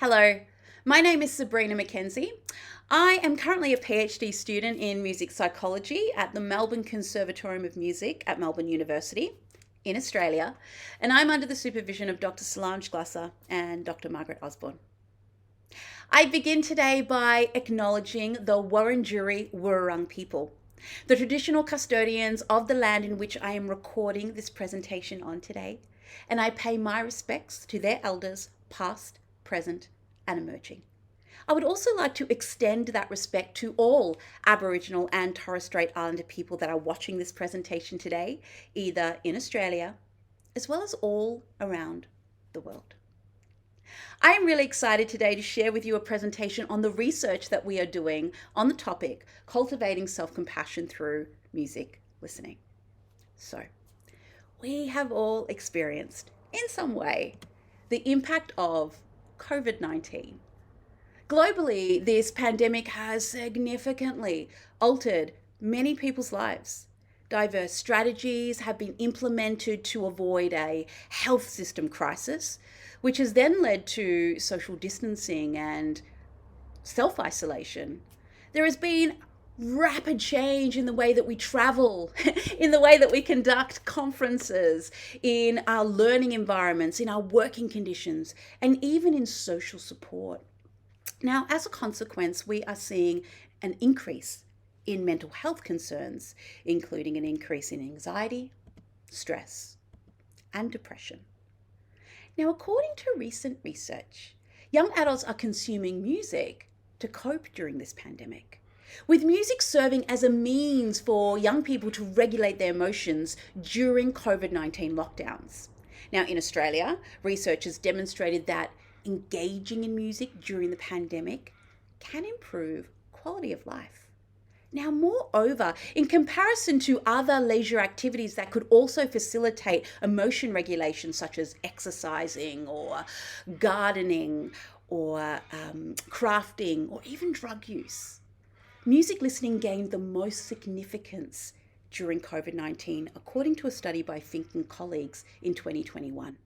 Hello, my name is Sabrina McKenzie. I am currently a PhD student in music psychology at the Melbourne Conservatorium of Music at Melbourne University in Australia, and I'm under the supervision of Dr. Solange Glasser and Dr. Margaret Osborne. I begin today by acknowledging the Wurundjeri Wurrung people, the traditional custodians of the land in which I am recording this presentation on today, and I pay my respects to their elders, past, present, and emerging. I would also like to extend that respect to all Aboriginal and Torres Strait Islander people that are watching this presentation today, either in Australia as well as all around the world. I am really excited today to share with you a presentation on the research that we are doing on the topic cultivating self-compassion through music listening. So, we have all experienced, in some way, the impact of COVID-19. Globally, this pandemic has significantly altered many people's lives. Diverse strategies have been implemented to avoid a health system crisis, which has then led to social distancing and self-isolation. There has been rapid change in the way that we travel, in the way that we conduct conferences, in our learning environments, in our working conditions, and even in social support. Now, as a consequence, we are seeing an increase in mental health concerns, including an increase in anxiety, stress, and depression. Now, according to recent research, young adults are consuming music to cope during this pandemic, with music serving as a means for young people to regulate their emotions during COVID-19 lockdowns. Now, in Australia, research has demonstrated that engaging in music during the pandemic can improve quality of life. Now, moreover, in comparison to other leisure activities that could also facilitate emotion regulation, such as exercising or gardening or crafting or even drug use, music listening gained the most significance during COVID-19, according to a study by Fink and colleagues in 2021.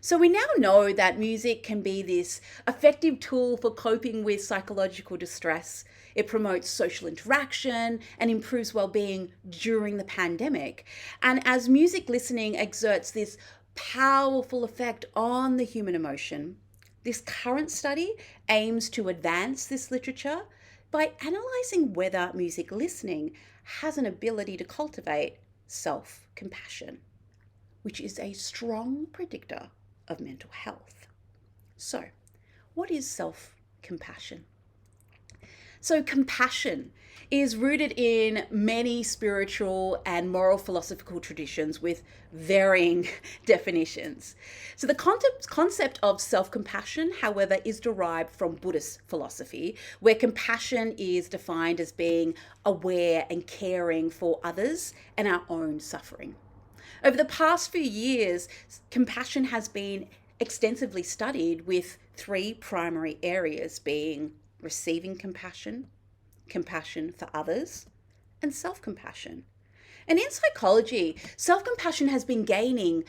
So we now know that music can be this effective tool for coping with psychological distress. It promotes social interaction and improves well-being during the pandemic. And as music listening exerts this powerful effect on the human emotion, this current study aims to advance this literature by analysing whether music listening has an ability to cultivate self-compassion, which is a strong predictor of mental health. So, what is self-compassion? So, compassion is rooted in many spiritual and moral philosophical traditions with varying definitions. So, the concept of self-compassion, however, is derived from Buddhist philosophy, where compassion is defined as being aware and caring for others and our own suffering. Over the past few years, compassion has been extensively studied with three primary areas being receiving compassion, compassion for others, and self-compassion. And in psychology, self-compassion has been gaining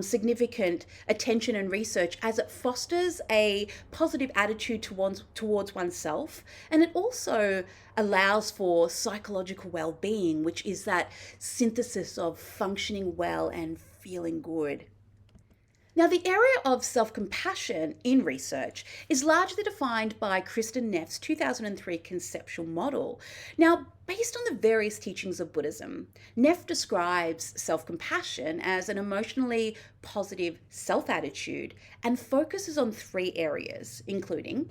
significant attention and research as it fosters a positive attitude towards oneself, and it also allows for psychological well-being, which is that synthesis of functioning well and feeling good. Now, the area of self-compassion in research is largely defined by Kristin Neff's 2003 conceptual model. Now, based on the various teachings of Buddhism, Neff describes self-compassion as an emotionally positive self-attitude and focuses on three areas, including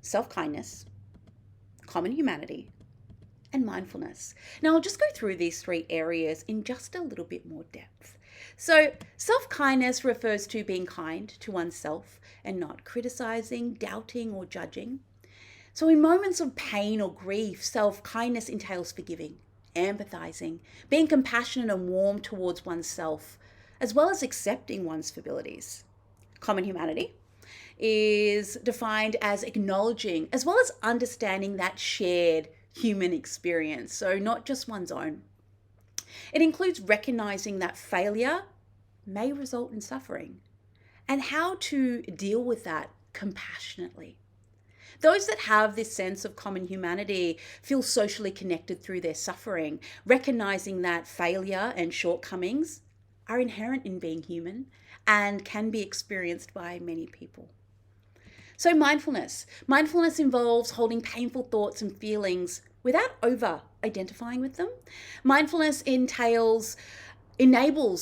self-kindness, common humanity, and mindfulness. Now, I'll just go through these three areas in just a little bit more depth. So, self-kindness refers to being kind to oneself and not criticizing, doubting, or judging. So, in moments of pain or grief, self-kindness entails forgiving, empathizing, being compassionate and warm towards oneself, as well as accepting one's abilities. Common humanity is defined as acknowledging as well as understanding that shared human experience, so not just one's own. It includes recognizing that failure may result in suffering and how to deal with that compassionately. Those that have this sense of common humanity feel socially connected through their suffering, recognizing that failure and shortcomings are inherent in being human and can be experienced by many people. So mindfulness. Mindfulness involves holding painful thoughts and feelings without over identifying with them. Mindfulness enables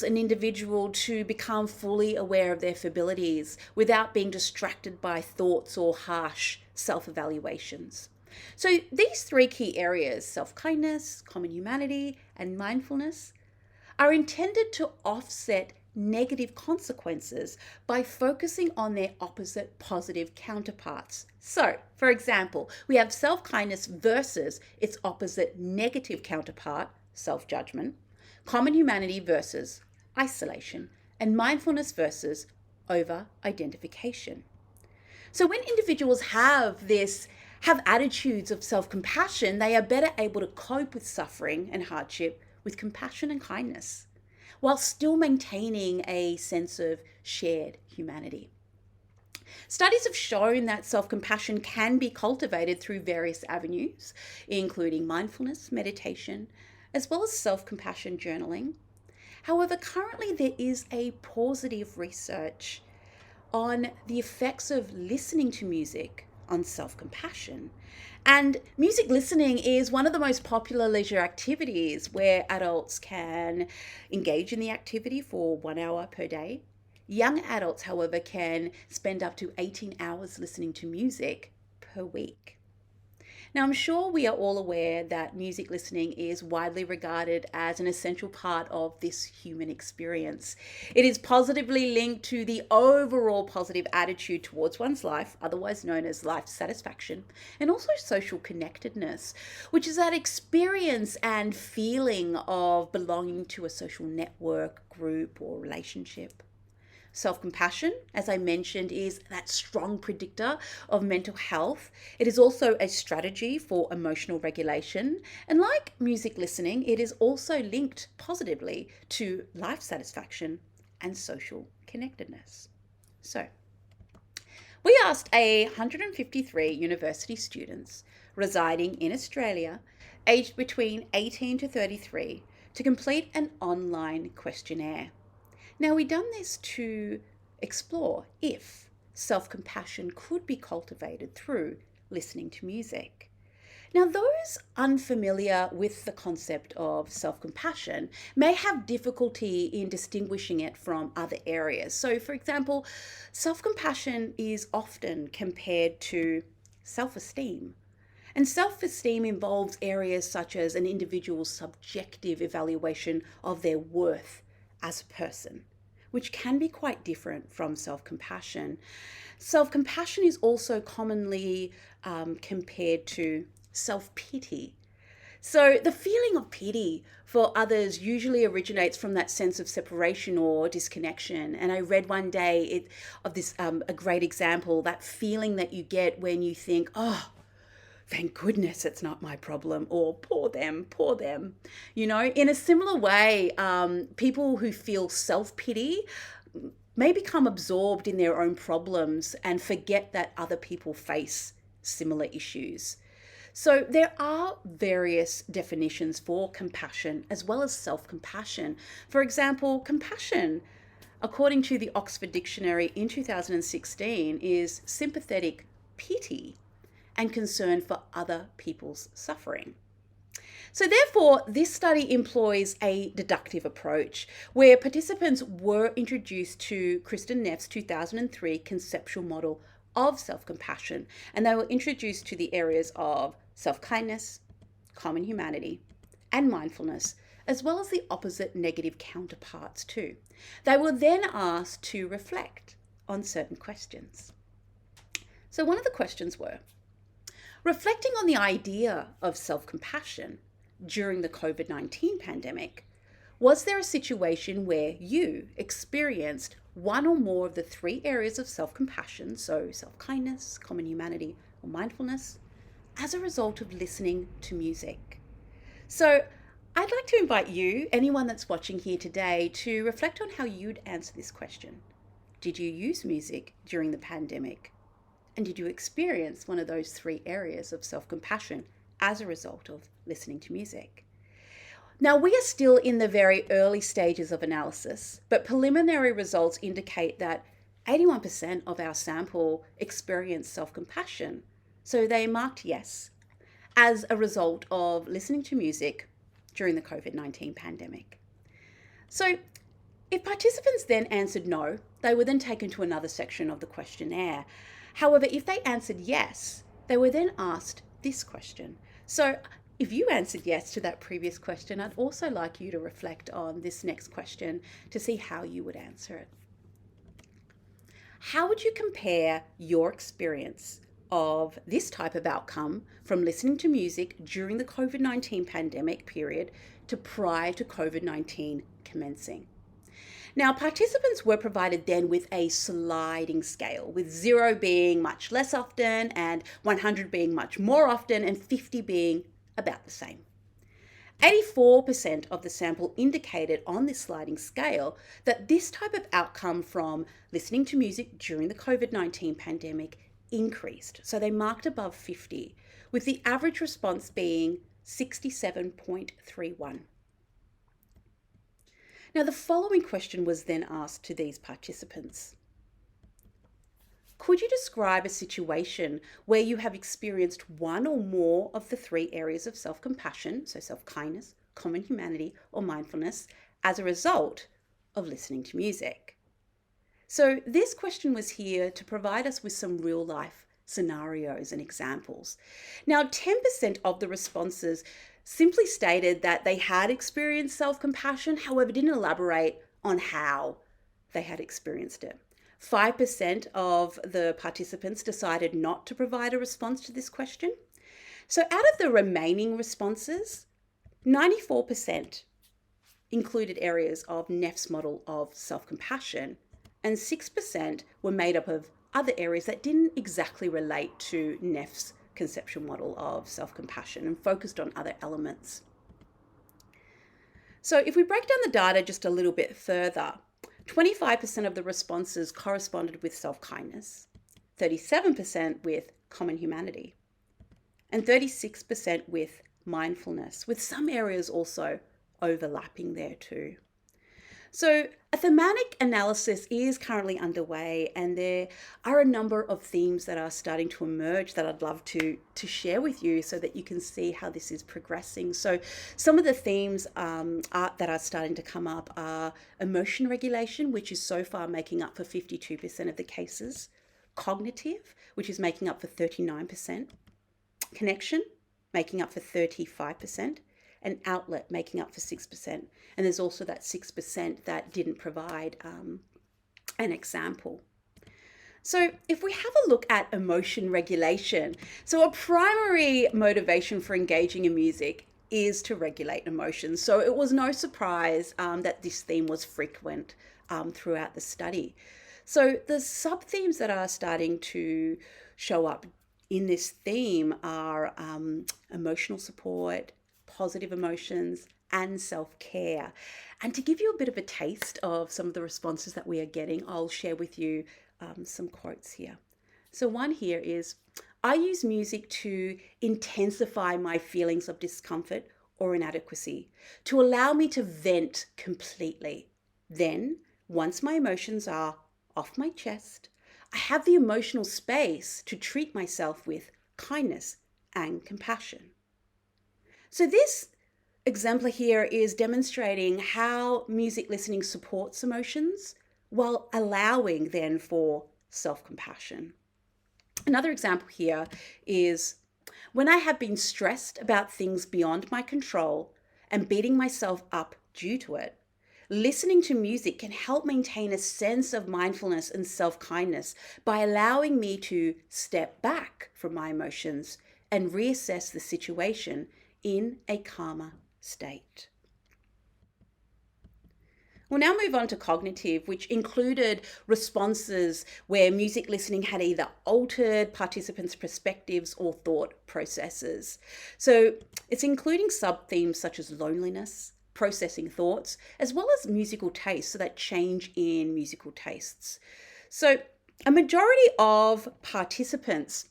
an individual to become fully aware of their abilities without being distracted by thoughts or harsh self-evaluations. So these three key areas, self-kindness, common humanity, and mindfulness, are intended to offset negative consequences by focusing on their opposite positive counterparts. So, for example, we have self-kindness versus its opposite negative counterpart, self-judgment, common humanity versus isolation, and mindfulness versus over-identification. So when individuals have attitudes of self-compassion, they are better able to cope with suffering and hardship with compassion and kindness, while still maintaining a sense of shared humanity. Studies have shown that self-compassion can be cultivated through various avenues, including mindfulness, meditation, as well as self-compassion journaling. However, currently there is a paucity research on the effects of listening to music on self-compassion. And music listening is one of the most popular leisure activities where adults can engage in the activity for 1 hour per day. Young adults, however, can spend up to 18 hours listening to music per week. Now, I'm sure we are all aware that music listening is widely regarded as an essential part of this human experience. It is positively linked to the overall positive attitude towards one's life, otherwise known as life satisfaction, and also social connectedness, which is that experience and feeling of belonging to a social network, group, or relationship. Self-compassion, as I mentioned, is that strong predictor of mental health. It is also a strategy for emotional regulation. And like music listening, it is also linked positively to life satisfaction and social connectedness. So, we asked 153 university students residing in Australia, aged between 18 to 33, to complete an online questionnaire. Now, we've done this to explore if self-compassion could be cultivated through listening to music. Now, those unfamiliar with the concept of self-compassion may have difficulty in distinguishing it from other areas. So, for example, self-compassion is often compared to self-esteem. And self-esteem involves areas such as an individual's subjective evaluation of their worth as a person, which can be quite different from self-compassion. Self-compassion is also commonly compared to self-pity. So the feeling of pity for others usually originates from that sense of separation or disconnection. And I read one day a great example, that feeling that you get when you think, oh, thank goodness it's not my problem, or poor them, poor them. You know, in a similar way, people who feel self-pity may become absorbed in their own problems and forget that other people face similar issues. So there are various definitions for compassion as well as self-compassion. For example, compassion, according to the Oxford Dictionary in 2016, is sympathetic pity and concern for other people's suffering. So therefore, this study employs a deductive approach where participants were introduced to Kristin Neff's 2003 conceptual model of self-compassion, and they were introduced to the areas of self-kindness, common humanity, and mindfulness, as well as the opposite negative counterparts too. They were then asked to reflect on certain questions. So one of the questions were, reflecting on the idea of self-compassion during the COVID-19 pandemic, was there a situation where you experienced one or more of the three areas of self-compassion, so self-kindness, common humanity, or mindfulness, as a result of listening to music? So I'd like to invite you, anyone that's watching here today, to reflect on how you'd answer this question. Did you use music during the pandemic? And did you experience one of those three areas of self-compassion as a result of listening to music? Now, we are still in the very early stages of analysis, but preliminary results indicate that 81% of our sample experienced self-compassion. So they marked yes as a result of listening to music during the COVID-19 pandemic. So if participants then answered no, they were then taken to another section of the questionnaire. However, if they answered yes, they were then asked this question. So if you answered yes to that previous question, I'd also like you to reflect on this next question to see how you would answer it. How would you compare your experience of this type of outcome from listening to music during the COVID-19 pandemic period to prior to COVID-19 commencing? Now, participants were provided then with a sliding scale, with 0 being much less often and 100 being much more often and 50 being about the same. 84% of the sample indicated on this sliding scale that this type of outcome from listening to music during the COVID-19 pandemic increased. So they marked above 50, with the average response being 67.31. Now, the following question was then asked to these participants. Could you describe a situation where you have experienced one or more of the three areas of self-compassion, so self-kindness, common humanity, or mindfulness, as a result of listening to music? So this question was here to provide us with some real-life scenarios and examples. Now, 10% of the responses simply stated that they had experienced self-compassion, however, didn't elaborate on how they had experienced it. 5% of the participants decided not to provide a response to this question. So out of the remaining responses, 94% included areas of Neff's model of self-compassion, and 6% were made up of other areas that didn't exactly relate to Neff's conceptual model of self-compassion and focused on other elements. So if we break down the data just a little bit further, 25% of the responses corresponded with self-kindness, 37% with common humanity, and 36% with mindfulness, with some areas also overlapping there too. So a thematic analysis is currently underway, and there are a number of themes that are starting to emerge that I'd love to share with you so that you can see how this is progressing. So some of the themes that are starting to come up are emotion regulation, which is so far making up for 52% of the cases, cognitive, which is making up for 39%, connection, making up for 35%, and outlet making up for 6%. And there's also that 6% that didn't provide an example. So if we have a look at emotion regulation, so a primary motivation for engaging in music is to regulate emotions. So it was no surprise that this theme was frequent throughout the study. So the sub-themes that are starting to show up in this theme are emotional support, positive emotions, and self-care. And to give you a bit of a taste of some of the responses that we are getting, I'll share with you some quotes here. So one here is, I use music to intensify my feelings of discomfort or inadequacy, to allow me to vent completely. Then, once my emotions are off my chest, I have the emotional space to treat myself with kindness and compassion. So this exemplar here is demonstrating how music listening supports emotions while allowing then for self-compassion. Another example here is, when I have been stressed about things beyond my control and beating myself up due to it, listening to music can help maintain a sense of mindfulness and self-kindness by allowing me to step back from my emotions and reassess the situation in a calmer state. We'll now move on to cognitive, which included responses where music listening had either altered participants' perspectives or thought processes. So it's including sub-themes such as loneliness, processing thoughts, as well as musical taste, so that change in musical tastes. So A majority of participants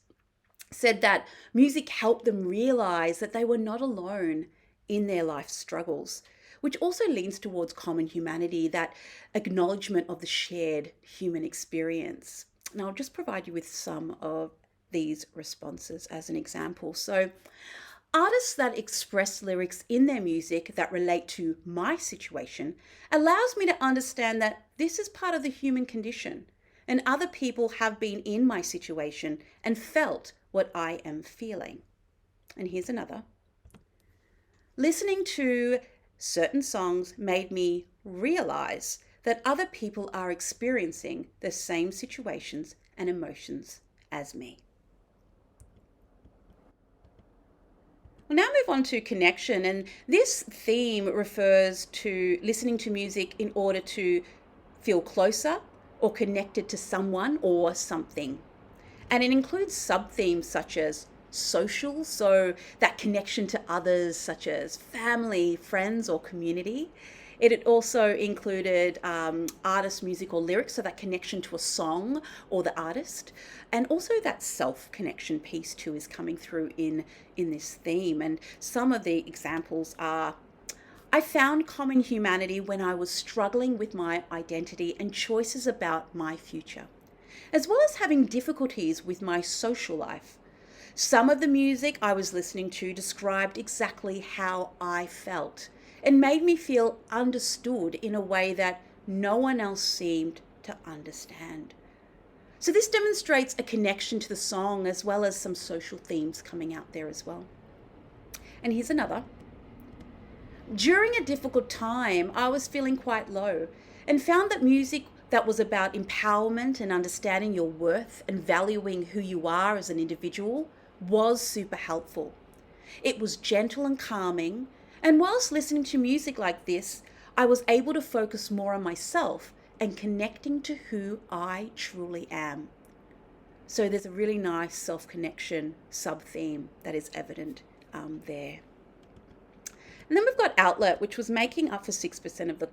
said that music helped them realize that they were not alone in their life struggles, which also leans towards common humanity, that acknowledgement of the shared human experience. Now, I'll just provide you with some of these responses as an example. So, artists that express lyrics in their music that relate to my situation allows me to understand that this is part of the human condition and other people have been in my situation and felt what I am feeling. And here's another. Listening to certain songs made me realize that other people are experiencing the same situations and emotions as me. We'll now move on to connection, and this theme refers to listening to music in order to feel closer or connected to someone or something. And it includes sub-themes such as social, so that connection to others such as family, friends, or community. It also included artist, music, or lyrics, so that connection to a song or the artist. And also that self-connection piece too is coming through in this theme. And some of the examples are: I found common humanity when I was struggling with my identity and choices about my future, as well as having difficulties with my social life. Some of the music I was listening to described exactly how I felt and made me feel understood in a way that no one else seemed to understand. So this demonstrates a connection to the song as well as some social themes coming out there as well. And here's another. During a difficult time, I was feeling quite low and found that music that was about empowerment and understanding your worth and valuing who you are as an individual was super helpful. It was gentle and calming, and whilst listening to music like this, I was able to focus more on myself and connecting to who I truly am. So there's a really nice self-connection sub-theme that is evident there. And then we've got outlet, which was making up for 6% of the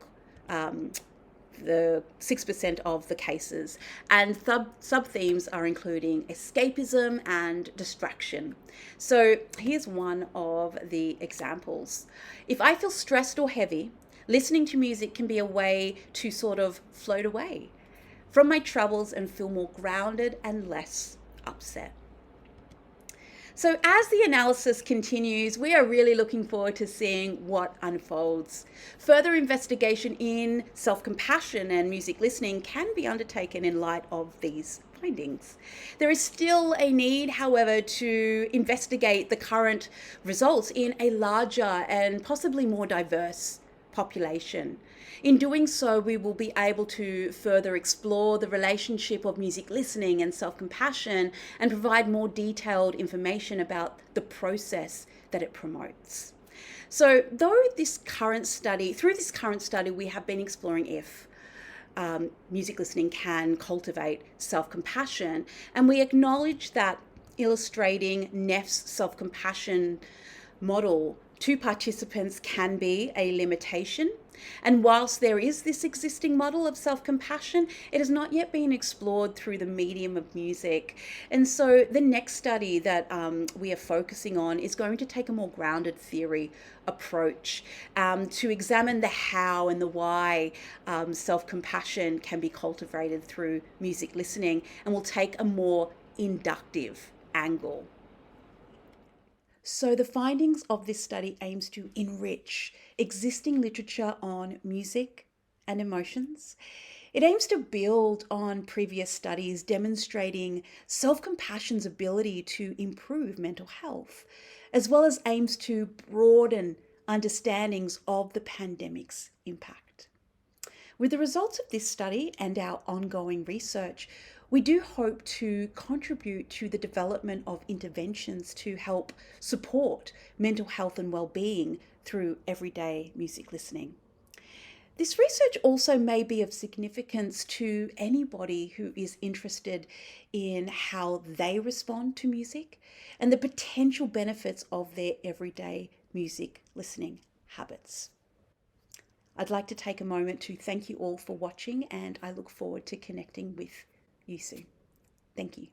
6% of the cases, and sub-themes are including escapism and distraction. So here's one of the examples. If I feel stressed or heavy, listening to music can be a way to sort of float away from my troubles and feel more grounded and less upset. So as the analysis continues, we are really looking forward to seeing what unfolds. Further investigation in self-compassion and music listening can be undertaken in light of these findings. There is still a need, however, to investigate the current results in a larger and possibly more diverse population. In doing so, we will be able to further explore the relationship of music listening and self-compassion and provide more detailed information about the process that it promotes. So through this current study, we have been exploring if music listening can cultivate self-compassion, and we acknowledge that illustrating Neff's self-compassion model to participants can be a limitation. And whilst there is this existing model of self-compassion, it has not yet been explored through the medium of music. And so the next study that we are focusing on is going to take a more grounded theory approach to examine the how and the why self-compassion can be cultivated through music listening, and will take a more inductive angle. So the findings of this study aims to enrich existing literature on music and emotions. It aims to build on previous studies demonstrating self-compassion's ability to improve mental health, as well as aims to broaden understandings of the pandemic's impact. With the results of this study and our ongoing research, we do hope to contribute to the development of interventions to help support mental health and well-being through everyday music listening. This research also may be of significance to anybody who is interested in how they respond to music and the potential benefits of their everyday music listening habits. I'd like to take a moment to thank you all for watching, and I look forward to connecting with you soon. Thank you.